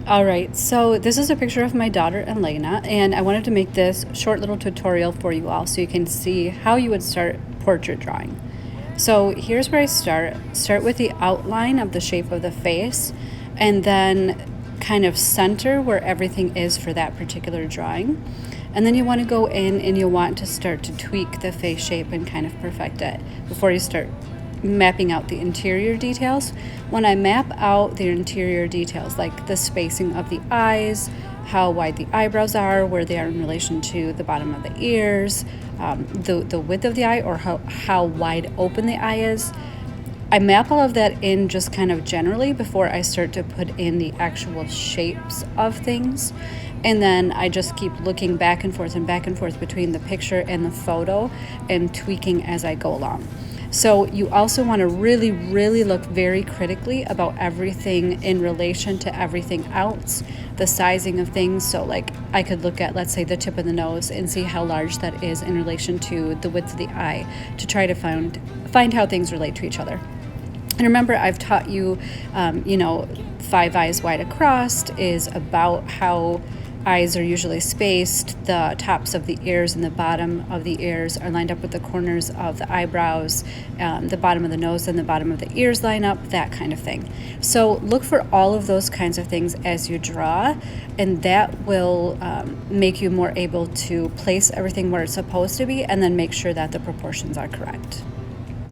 All right, so this is a picture of my daughter Elena, and I wanted to make this short little tutorial for you all so you can see how you would start portrait drawing. So here's where I start. Start with the outline of the shape of the face, and then kind of center where everything is for that particular drawing. And then you want to go in and you want to start to tweak the face shape and kind of perfect it before you start mapping out the interior details. When I map out the interior details, like the spacing of the eyes, how wide the eyebrows are, where they are in relation to the bottom of the ears, the width of the eye, or how wide open the eye is, I map all of that in just kind of generally before I start to put in the actual shapes of things. And then I just keep looking back and forth between the picture and the photo and tweaking as I go along. So you also want to really, really look very critically about everything in relation to everything else, the sizing of things. So like I could look at, let's say, the tip of the nose and see how large that is in relation to the width of the eye to try to find how things relate to each other. And remember, I've taught you, 5 eyes wide across is about how eyes are usually spaced. The tops of the ears and the bottom of the ears are lined up with the corners of the eyebrows. The bottom of the nose and the bottom of the ears line up, that kind of thing. So look for all of those kinds of things as you draw, and that will make you more able to place everything where it's supposed to be and then make sure that the proportions are correct.